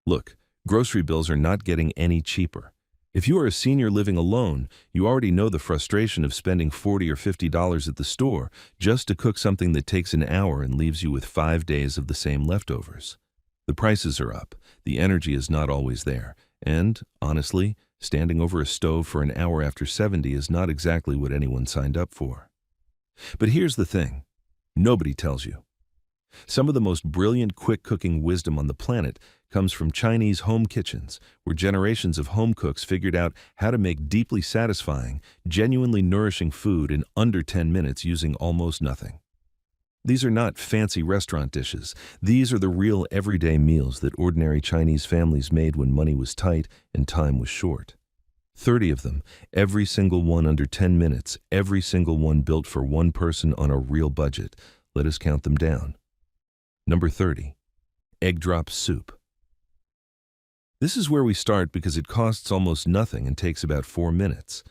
Look, grocery bills are not getting any cheaper. If you are a senior living alone, you already know the frustration of spending $40 or $50 at the store just to cook something that takes an hour and leaves you with 5 days of the same leftovers. The prices are up, the energy is not always there, and, honestly, standing over a stove for an hour after 70 is not exactly what anyone signed up for. But here's the thing. Nobody tells you. Some of the most brilliant quick cooking wisdom on the planet comes from Chinese home kitchens, where generations of home cooks figured out how to make deeply satisfying, genuinely nourishing food in under 10 minutes using almost nothing. These are not fancy restaurant dishes. These are the real everyday meals that ordinary Chinese families made when money was tight and time was short. 30 of them, every single one under 10 minutes, every single one built for one person on a real budget. Let us count them down. Number 30, egg drop soup. This is where we start because it costs almost nothing and takes about 4 minutes.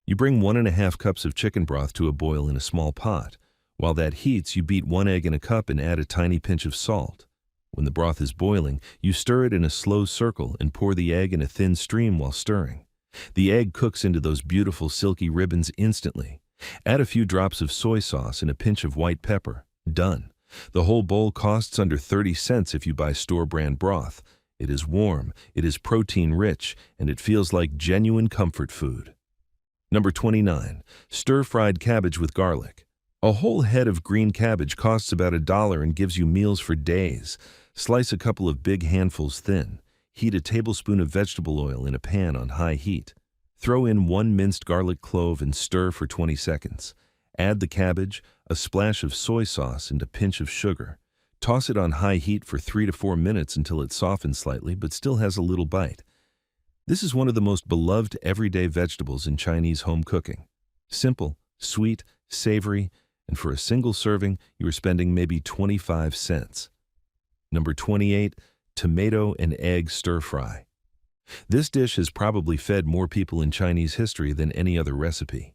You bring 1.5 cups of chicken broth to a boil in a small pot. While that heats, you beat 1 egg in a cup and add a tiny pinch of salt. When the broth is boiling, you stir it in a slow circle and pour the egg in a thin stream while stirring. The egg cooks into those beautiful silky ribbons instantly. Add a few drops of soy sauce and a pinch of white pepper. Done. The whole bowl costs under 30 cents if you buy store-brand broth. It is warm, it is protein-rich, and it feels like genuine comfort food. Number 29, stir-fried cabbage with garlic. A whole head of green cabbage costs about $1 and gives you meals for days. Slice a couple of big handfuls thin. Heat a tablespoon of vegetable oil in a pan on high heat. Throw in 1 minced garlic clove and stir for 20 seconds. Add the cabbage, a splash of soy sauce, and a pinch of sugar. Toss it on high heat for 3 to 4 minutes until it softens slightly but still has a little bite. This is one of the most beloved everyday vegetables in Chinese home cooking. Simple, sweet, savory, and for a single serving, you are spending maybe 25 cents. Number 28, tomato and egg stir-fry. This dish has probably fed more people in Chinese history than any other recipe.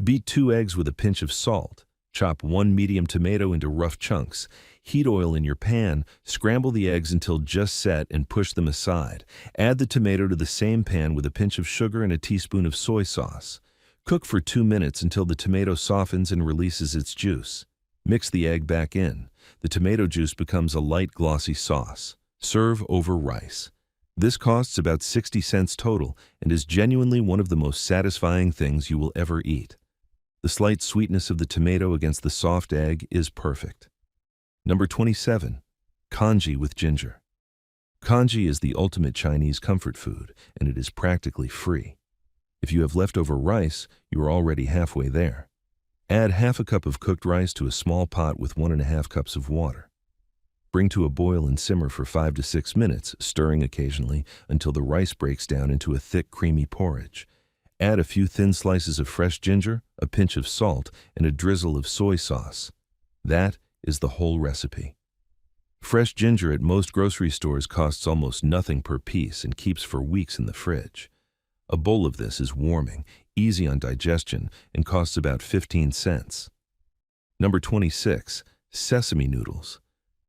Beat 2 eggs with a pinch of salt. Chop 1 medium tomato into rough chunks. Heat oil in your pan, scramble the eggs until just set and push them aside. Add the tomato to the same pan with a pinch of sugar and a teaspoon of soy sauce. Cook for 2 minutes until the tomato softens and releases its juice. Mix the egg back in. The tomato juice becomes a light glossy sauce. Serve over rice. This costs about 60 cents total and is genuinely one of the most satisfying things you will ever eat. The slight sweetness of the tomato against the soft egg is perfect. Number 27, congee with ginger. Congee is the ultimate Chinese comfort food, and it is practically free. If you have leftover rice, you are already halfway there. Add half a cup of cooked rice to a small pot with 1.5 cups of water. Bring to a boil and simmer for 5 to 6 minutes, stirring occasionally until the rice breaks down into a thick, creamy porridge. Add a few thin slices of fresh ginger, a pinch of salt, and a drizzle of soy sauce. That is the whole recipe. Fresh ginger at most grocery stores costs almost nothing per piece and keeps for weeks in the fridge. A bowl of this is warming, easy on digestion, and costs about 15 cents. Number 26, sesame noodles.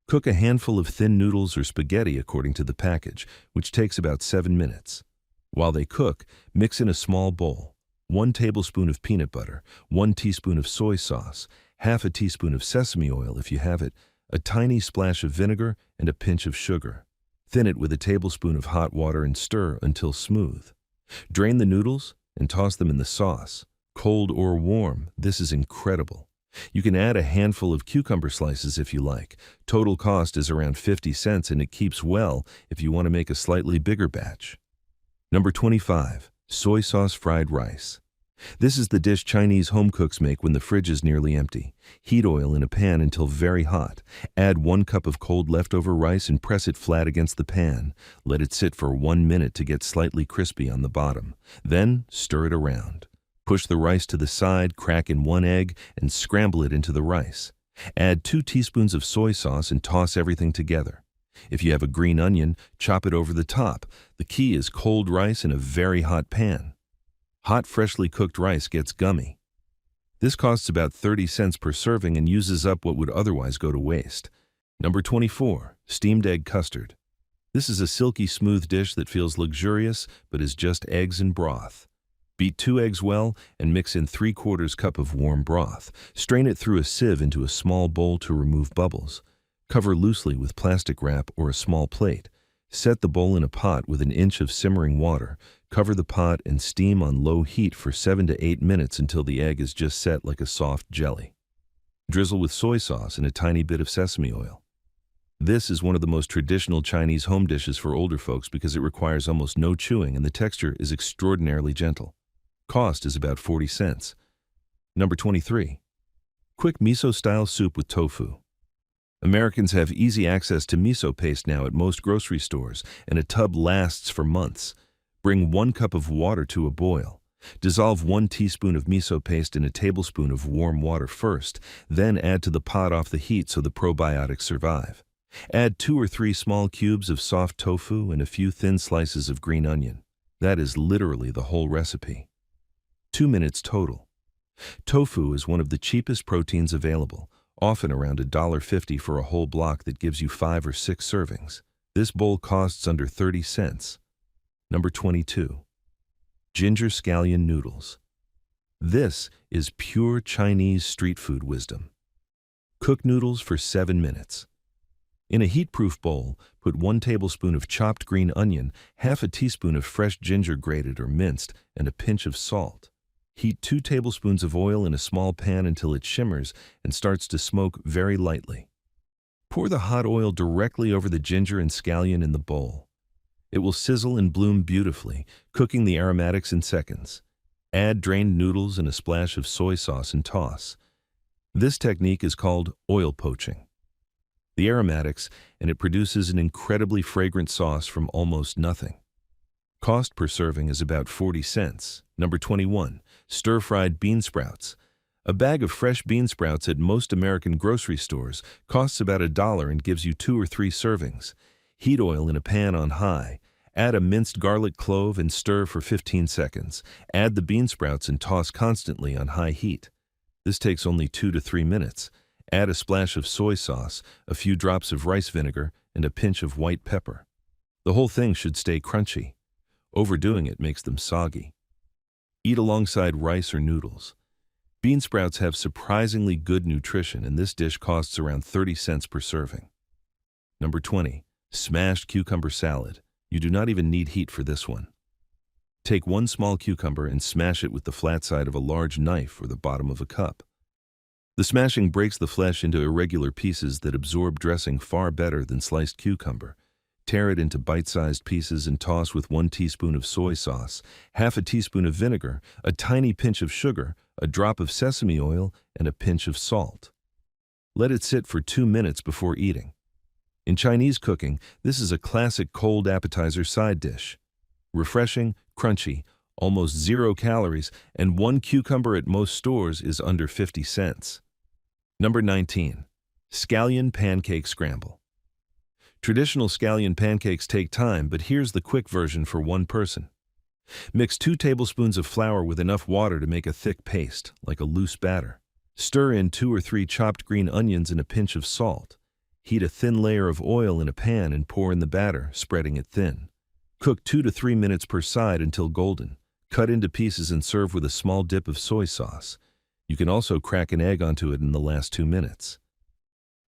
Cook a handful of thin noodles or spaghetti according to the package, which takes about 7 minutes. While they cook, mix in a small bowl, 1 tablespoon of peanut butter, 1 teaspoon of soy sauce, half a teaspoon of sesame oil if you have it, a tiny splash of vinegar, and a pinch of sugar. Thin it with a tablespoon of hot water and stir until smooth. Drain the noodles and toss them in the sauce. Cold or warm, this is incredible. You can add a handful of cucumber slices if you like. Total cost is around 50 cents and it keeps well if you want to make a slightly bigger batch. Number 25, soy sauce fried rice. This is the dish Chinese home cooks make when the fridge is nearly empty. Heat oil in a pan until very hot. Add 1 cup of cold leftover rice and press it flat against the pan. Let it sit for 1 minute to get slightly crispy on the bottom. Then stir it around. Push the rice to the side, crack in 1 egg, and scramble it into the rice. Add 2 teaspoons of soy sauce and toss everything together. If you have a green onion, chop it over the top. The key is cold rice in a very hot pan. Hot, freshly cooked rice gets gummy. This costs about 30 cents per serving and uses up what would otherwise go to waste. Number 24, steamed egg custard. This is a silky smooth dish that feels luxurious but is just eggs and broth. Beat 2 eggs well and mix in 3/4 cup of warm broth. Strain it through a sieve into a small bowl to remove bubbles. Cover loosely with plastic wrap or a small plate. Set the bowl in a pot with an inch of simmering water. Cover the pot and steam on low heat for 7 to 8 minutes until the egg is just set like a soft jelly. Drizzle with soy sauce and a tiny bit of sesame oil. This is one of the most traditional Chinese home dishes for older folks because it requires almost no chewing and the texture is extraordinarily gentle. Cost is about 40 cents. Number 23. Quick miso-style soup with tofu. Americans have easy access to miso paste now at most grocery stores, and a tub lasts for months. Bring 1 cup of water to a boil. Dissolve 1 teaspoon of miso paste in a tablespoon of warm water first, then add to the pot off the heat so the probiotics survive. Add 2 or 3 small cubes of soft tofu and a few thin slices of green onion. That is literally the whole recipe. 2 minutes total. Tofu is one of the cheapest proteins available, often around $1.50 for a whole block that gives you 5 or 6 servings. This bowl costs under 30 cents. Number 22. Ginger scallion noodles. This is pure Chinese street food wisdom. Cook noodles for 7 minutes. In a heat-proof bowl, put 1 tablespoon of chopped green onion, half a teaspoon of fresh ginger grated or minced, and a pinch of salt. Heat 2 tablespoons of oil in a small pan until it shimmers and starts to smoke very lightly. Pour the hot oil directly over the ginger and scallion in the bowl. It will sizzle and bloom beautifully, cooking the aromatics in seconds. Add drained noodles and a splash of soy sauce and toss. This technique is called oil poaching. The aromatics, and it produces an incredibly fragrant sauce from almost nothing. Cost per serving is about 40 cents. Number 21. Stir-fried bean sprouts. A bag of fresh bean sprouts at most American grocery stores costs about $1 and gives you 2 or 3 servings. Heat oil in a pan on high. Add a minced garlic clove and stir for 15 seconds. Add the bean sprouts and toss constantly on high heat. This takes only 2 to 3 minutes. Add a splash of soy sauce, a few drops of rice vinegar, and a pinch of white pepper. The whole thing should stay crunchy. Overdoing it makes them soggy. Eat alongside rice or noodles. Bean sprouts have surprisingly good nutrition, and this dish costs around 30 cents per serving. Number 20. Smashed cucumber salad. You do not even need heat for this one. Take 1 small cucumber and smash it with the flat side of a large knife or the bottom of a cup. The smashing breaks the flesh into irregular pieces that absorb dressing far better than sliced cucumber. Tear it into bite-sized pieces and toss with 1 teaspoon of soy sauce, half a teaspoon of vinegar, a tiny pinch of sugar, a drop of sesame oil, and a pinch of salt. Let it sit for 2 minutes before eating. In Chinese cooking, this is a classic cold appetizer side dish. Refreshing, crunchy, almost 0 calories, and 1 cucumber at most stores is under 50 cents. Number 19. Scallion pancake scramble. Traditional scallion pancakes take time, but here's the quick version for 1 person. Mix 2 tablespoons of flour with enough water to make a thick paste, like a loose batter. Stir in 2 or 3 chopped green onions and a pinch of salt. Heat a thin layer of oil in a pan and pour in the batter, spreading it thin. Cook 2 to 3 minutes per side until golden. Cut into pieces and serve with a small dip of soy sauce. You can also crack an egg onto it in the last 2 minutes.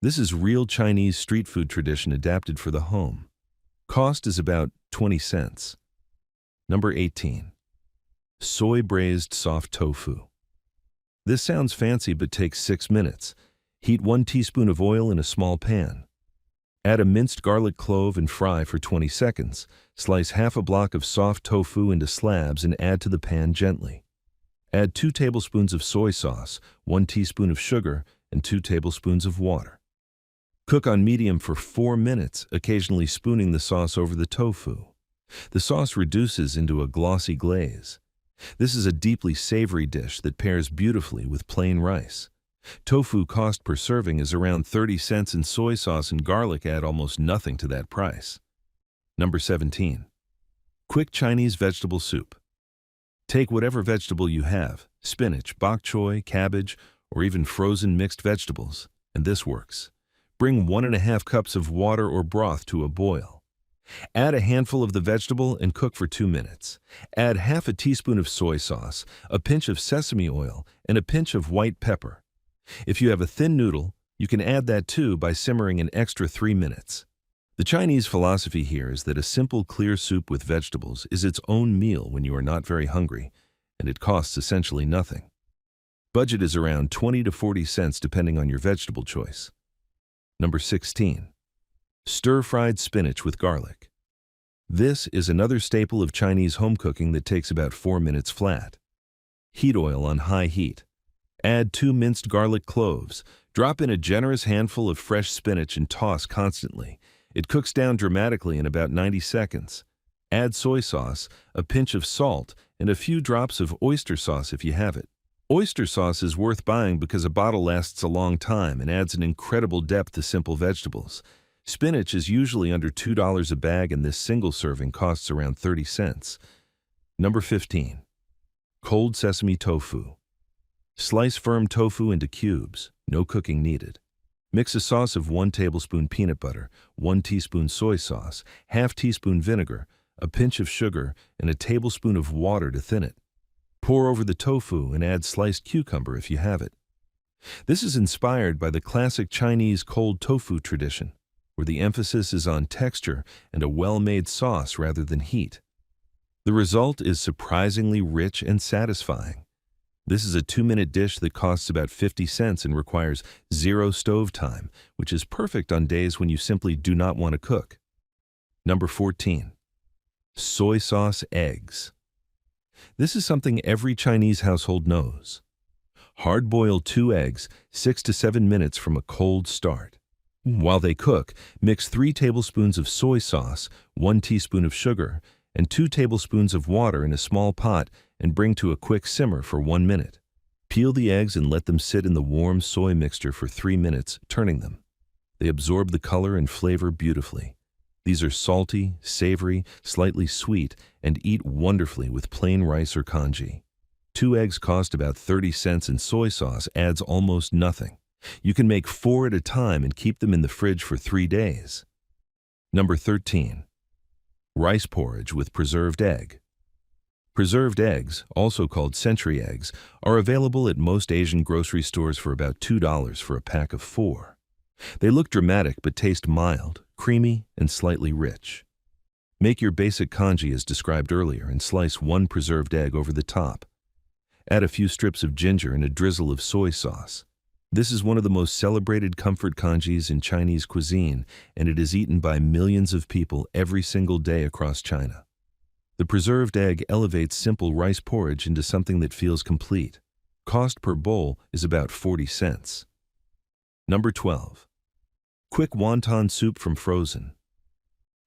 This is real Chinese street food tradition adapted for the home. Cost is about 20 cents. Number 18. Soy braised soft tofu. This sounds fancy but takes 6 minutes. Heat 1 teaspoon of oil in a small pan. Add a minced garlic clove and fry for 20 seconds. Slice half a block of soft tofu into slabs and add to the pan gently. Add 2 tablespoons of soy sauce, 1 teaspoon of sugar, and 2 tablespoons of water. Cook on medium for 4 minutes, occasionally spooning the sauce over the tofu. The sauce reduces into a glossy glaze. This is a deeply savory dish that pairs beautifully with plain rice. Tofu cost per serving is around 30 cents and soy sauce and garlic add almost nothing to that price. Number 17. Quick Chinese vegetable soup. Take whatever vegetable you have, spinach, bok choy, cabbage, or even frozen mixed vegetables, and this works. Bring 1½ cups of water or broth to a boil. Add a handful of the vegetable and cook for 2 minutes. Add half a teaspoon of soy sauce, a pinch of sesame oil, and a pinch of white pepper. If you have a thin noodle, you can add that too by simmering an extra 3 minutes. The Chinese philosophy here is that a simple, clear soup with vegetables is its own meal when you are not very hungry, and it costs essentially nothing. Budget is around 20 to 40 cents depending on your vegetable choice. Number 16. Stir-fried spinach with garlic. This is another staple of Chinese home cooking that takes about 4 minutes flat. Heat oil on high heat. Add 2 minced garlic cloves. Drop in a generous handful of fresh spinach and toss constantly. It cooks down dramatically in about 90 seconds. Add soy sauce, a pinch of salt, and a few drops of oyster sauce if you have it. Oyster sauce is worth buying because a bottle lasts a long time and adds an incredible depth to simple vegetables. Spinach is usually under $2 a bag, and this single serving costs around 30 cents. Number 15. Cold sesame tofu. Slice firm tofu into cubes, no cooking needed. Mix a sauce of 1 tablespoon peanut butter, 1 teaspoon soy sauce, half teaspoon vinegar, a pinch of sugar, and a tablespoon of water to thin it. Pour over the tofu and add sliced cucumber if you have it. This is inspired by the classic Chinese cold tofu tradition, where the emphasis is on texture and a well-made sauce rather than heat. The result is surprisingly rich and satisfying. This is a 2-minute dish that costs about 50 cents and requires 0 stove time, which is perfect on days when you simply do not want to cook. Number 14. Soy sauce eggs. This is something every Chinese household knows. Hard-boil 2 eggs 6 to 7 minutes from a cold start. While they cook, mix 3 tablespoons of soy sauce, 1 teaspoon of sugar, and 2 tablespoons of water in a small pot and bring to a quick simmer for 1 minute. Peel the eggs and let them sit in the warm soy mixture for 3 minutes, turning them. They absorb the color and flavor beautifully. These are salty, savory, slightly sweet, and eat wonderfully with plain rice or congee. 2 eggs cost about 30 cents and soy sauce adds almost nothing. You can make 4 at a time and keep them in the fridge for 3 days. Number 13. Rice porridge with preserved egg. Preserved eggs, also called century eggs, are available at most Asian grocery stores for about $2 for a pack of 4. They look dramatic but taste mild, creamy, and slightly rich. Make your basic congee as described earlier and slice 1 preserved egg over the top. Add a few strips of ginger and a drizzle of soy sauce. This is one of the most celebrated comfort congees in Chinese cuisine, and it is eaten by millions of people every single day across China. The preserved egg elevates simple rice porridge into something that feels complete. Cost per bowl is about 40 cents. Number 12. Quick wonton soup from frozen.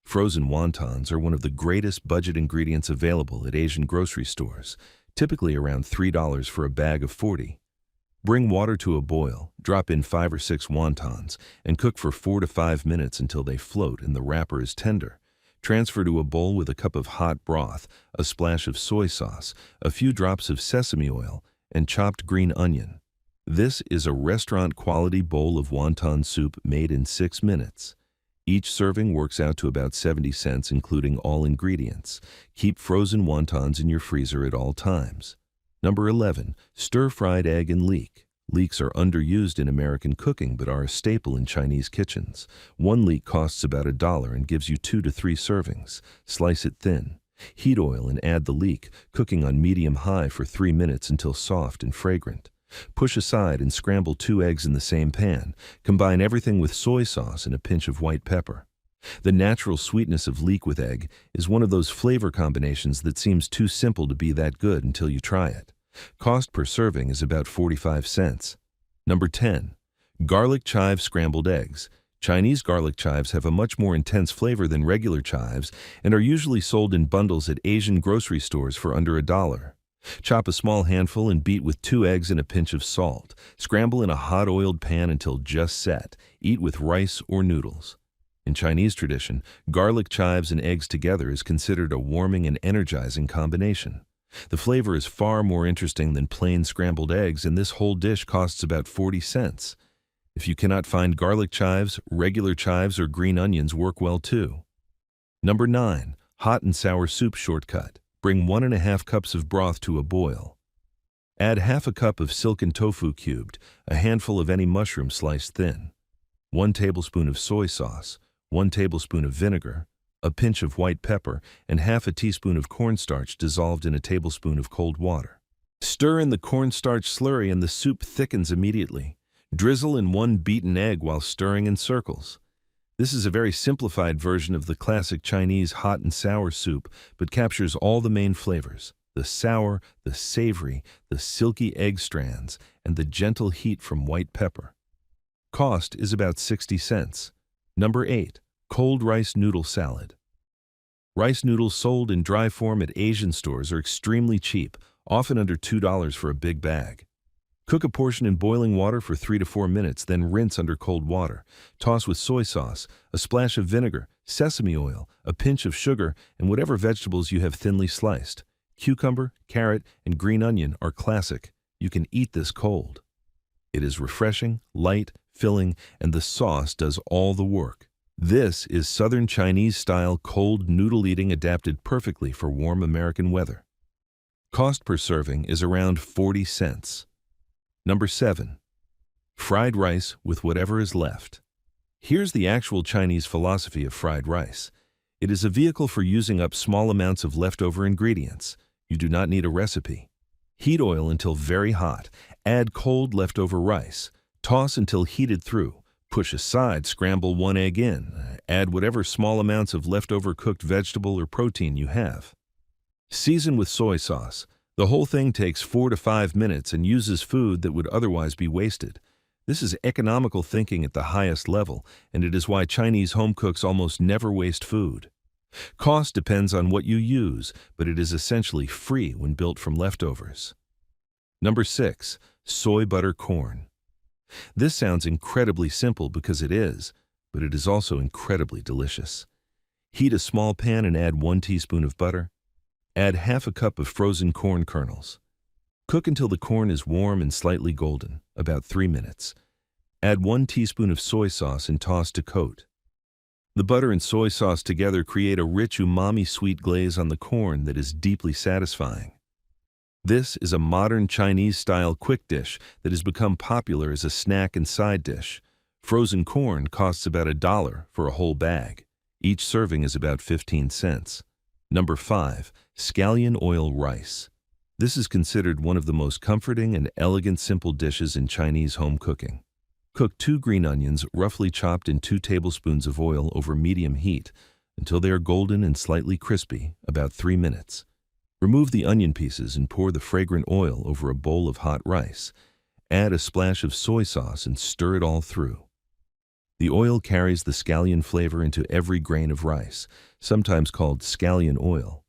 Frozen wontons are one of the greatest budget ingredients available at Asian grocery stores, typically around $3 for a bag of 40. Bring water to a boil, drop in 5 or 6 wontons, and cook for 4 to 5 minutes until they float and the wrapper is tender. Transfer to a bowl with a cup of hot broth, a splash of soy sauce, a few drops of sesame oil, and chopped green onion. This is a restaurant-quality bowl of wonton soup made in 6 minutes. Each serving works out to about 70 cents, including all ingredients. Keep frozen wontons in your freezer at all times. Number 11. Stir-fried egg and leek. Leeks are underused in American cooking but are a staple in Chinese kitchens. 1 leek costs about $1 and gives you 2 to 3 servings. Slice it thin. Heat oil and add the leek, cooking on medium-high for 3 minutes until soft and fragrant. Push aside and scramble 2 eggs in the same pan. Combine everything with soy sauce and a pinch of white pepper. The natural sweetness of leek with egg is one of those flavor combinations that seems too simple to be that good until you try it. Cost per serving is about 45 cents. Number 10. Garlic chive scrambled eggs. Chinese garlic chives have a much more intense flavor than regular chives and are usually sold in bundles at Asian grocery stores for under $1. Chop a small handful and beat with 2 eggs and a pinch of salt. Scramble in a hot oiled pan until just set. Eat with rice or noodles. In Chinese tradition, garlic chives and eggs together is considered a warming and energizing combination. The flavor is far more interesting than plain scrambled eggs, and this whole dish costs about 40 cents. If you cannot find garlic chives, regular chives or green onions work well too. Number 9. Hot and sour soup shortcut. Bring 1½ cups of broth to a boil. Add half a cup of silken tofu cubed, a handful of any mushroom sliced thin, 1 tablespoon of soy sauce, 1 tablespoon of vinegar, a pinch of white pepper, and half a teaspoon of cornstarch dissolved in a tablespoon of cold water. Stir in the cornstarch slurry and the soup thickens immediately. Drizzle in 1 beaten egg while stirring in circles. This is a very simplified version of the classic Chinese hot and sour soup, but captures all the main flavors: the sour, the savory, the silky egg strands, and the gentle heat from white pepper. Cost is about 60 cents. Number 8. Cold rice noodle salad. Rice noodles sold in dry form at Asian stores are extremely cheap, often under $2 for a big bag. Cook a portion in boiling water for 3 to 4 minutes, then rinse under cold water. Toss with soy sauce, a splash of vinegar, sesame oil, a pinch of sugar, and whatever vegetables you have thinly sliced. Cucumber, carrot, and green onion are classic. You can eat this cold. It is refreshing, light, filling, and the sauce does all the work. This is Southern Chinese-style cold noodle eating adapted perfectly for warm American weather. Cost per serving is around 40 cents. Number 7. Fried rice with whatever is left. Here's the actual Chinese philosophy of fried rice. It is a vehicle for using up small amounts of leftover ingredients. You do not need a recipe. Heat oil until very hot. Add cold leftover rice. Toss until heated through. Push aside, scramble 1 egg in. Add whatever small amounts of leftover cooked vegetable or protein you have. Season with soy sauce. The whole thing takes 4 to 5 minutes and uses food that would otherwise be wasted. This is economical thinking at the highest level, and it is why Chinese home cooks almost never waste food. Cost depends on what you use, but it is essentially free when built from leftovers. Number 6. Soy butter corn. This sounds incredibly simple because it is, but it is also incredibly delicious. Heat a small pan and add 1 teaspoon of butter. Add half a cup of frozen corn kernels. Cook until the corn is warm and slightly golden, about 3 minutes. Add 1 teaspoon of soy sauce and toss to coat. The butter and soy sauce together create a rich umami sweet glaze on the corn that is deeply satisfying. This is a modern Chinese-style quick dish that has become popular as a snack and side dish. Frozen corn costs about $1 for a whole bag. Each serving is about 15 cents. Number 5. Scallion oil rice. This is considered one of the most comforting and elegant simple dishes in Chinese home cooking. Cook 2 green onions roughly chopped in 2 tablespoons of oil over medium heat until they are golden and slightly crispy, about 3 minutes. Remove the onion pieces and pour the fragrant oil over a bowl of hot rice. Add a splash of soy sauce and stir it all through. The oil carries the scallion flavor into every grain of rice, sometimes called scallion oil.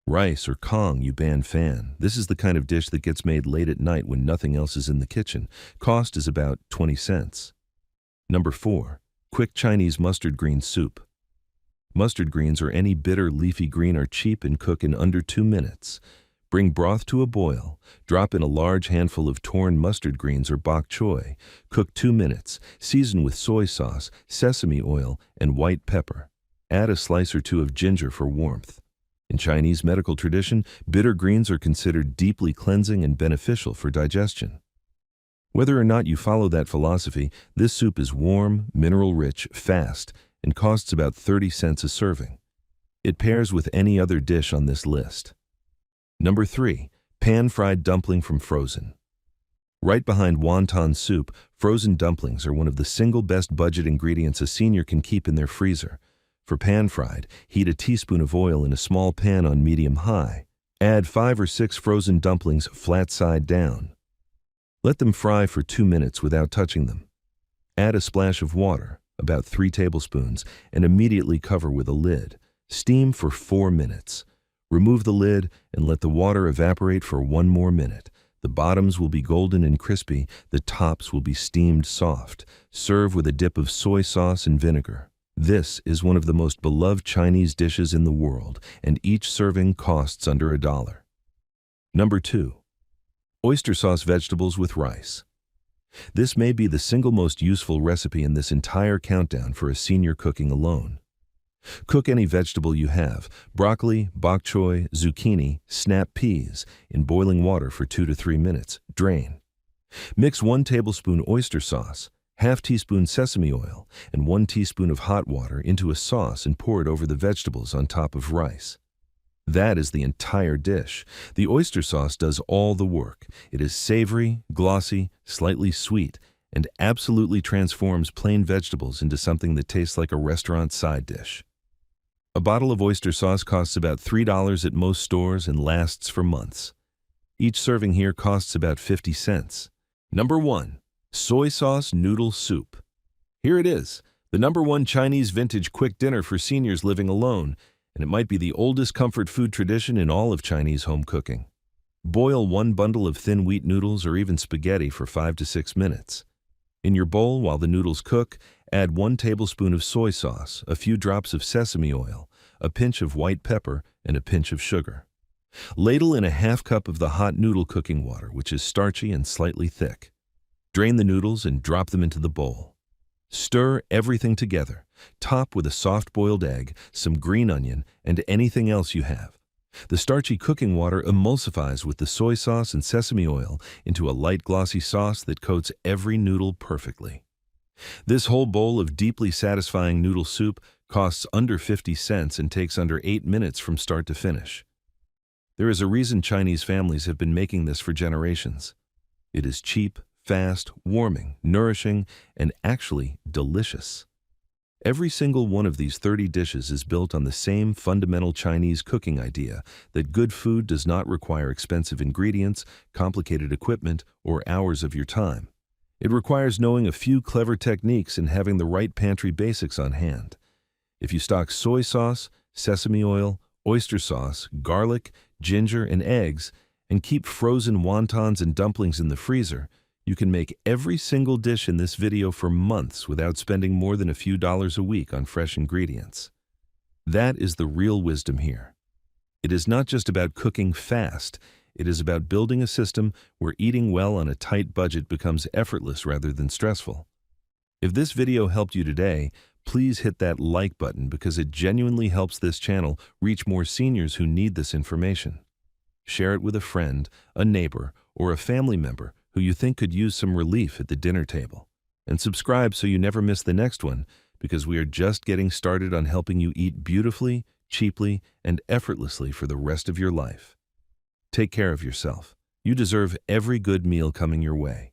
Rice or Kong you ban fan. This is the kind of dish that gets made late at night when nothing else is in the kitchen. Cost is about 20 cents. Number 4. Quick Chinese mustard green soup. Mustard greens or any bitter leafy green are cheap and cook in under 2 minutes. Bring broth to a boil. Drop in a large handful of torn mustard greens or bok choy. Cook 2 minutes. Season with soy sauce, sesame oil, and white pepper. Add a slice or 2 of ginger for warmth. In Chinese medical tradition, bitter greens are considered deeply cleansing and beneficial for digestion. Whether or not you follow that philosophy, this soup is warm, mineral-rich, fast, and costs about 30 cents a serving. It pairs with any other dish on this list. Number 3. Pan-fried dumpling from frozen. Right behind wonton soup, frozen dumplings are one of the single best budget ingredients a senior can keep in their freezer. For pan-fried, heat a teaspoon of oil in a small pan on medium-high. Add 5 or 6 frozen dumplings flat side down. Let them fry for 2 minutes without touching them. Add a splash of water, about 3 tablespoons, and immediately cover with a lid. Steam for 4 minutes. Remove the lid and let the water evaporate for 1 more minute. The bottoms will be golden and crispy, the tops will be steamed soft. Serve with a dip of soy sauce and vinegar. This is one of the most beloved Chinese dishes in the world, and each serving costs under $1. Number 2. Oyster sauce vegetables with rice. This may be the single most useful recipe in this entire countdown for a senior cooking alone. Cook any vegetable you have, broccoli, bok choy, zucchini, snap peas, in boiling water for 2 to 3 minutes. Drain. Mix 1 tablespoon oyster sauce, half teaspoon sesame oil, and 1 teaspoon of hot water into a sauce and pour it over the vegetables on top of rice. That is the entire dish. The oyster sauce does all the work. It is savory, glossy, slightly sweet, and absolutely transforms plain vegetables into something that tastes like a restaurant side dish. A bottle of oyster sauce costs about $3 at most stores and lasts for months. Each serving here costs about 50 cents. Number 1. Soy sauce noodle soup. Here it is, the #1 Chinese vintage quick dinner for seniors living alone, and it might be the oldest comfort food tradition in all of Chinese home cooking. Boil 1 bundle of thin wheat noodles or even spaghetti for 5 to 6 minutes. In your bowl, while the noodles cook, add 1 tablespoon of soy sauce, a few drops of sesame oil, a pinch of white pepper, and a pinch of sugar. Ladle in a half cup of the hot noodle cooking water, which is starchy and slightly thick. Drain the noodles and drop them into the bowl. Stir everything together. Top with a soft-boiled egg, some green onion, and anything else you have. The starchy cooking water emulsifies with the soy sauce and sesame oil into a light glossy sauce that coats every noodle perfectly. This whole bowl of deeply satisfying noodle soup costs under 50 cents and takes under 8 minutes from start to finish. There is a reason Chinese families have been making this for generations. It is cheap, fast, warming, nourishing, and actually delicious. Every single one of these 30 dishes is built on the same fundamental Chinese cooking idea that good food does not require expensive ingredients, complicated equipment, or hours of your time. It requires knowing a few clever techniques and having the right pantry basics on hand. If you stock soy sauce, sesame oil, oyster sauce, garlic, ginger, and eggs, and keep frozen wontons and dumplings in the freezer, you can make every single dish in this video for months without spending more than a few dollars a week on fresh ingredients. That is the real wisdom here. It is not just about cooking fast, it is about building a system where eating well on a tight budget becomes effortless rather than stressful. If this video helped you today, please hit that like button because it genuinely helps this channel reach more seniors who need this information. Share it with a friend, a neighbor, or a family member who you think could use some relief at the dinner table. And subscribe so you never miss the next one, because we are just getting started on helping you eat beautifully, cheaply, and effortlessly for the rest of your life. Take care of yourself. You deserve every good meal coming your way.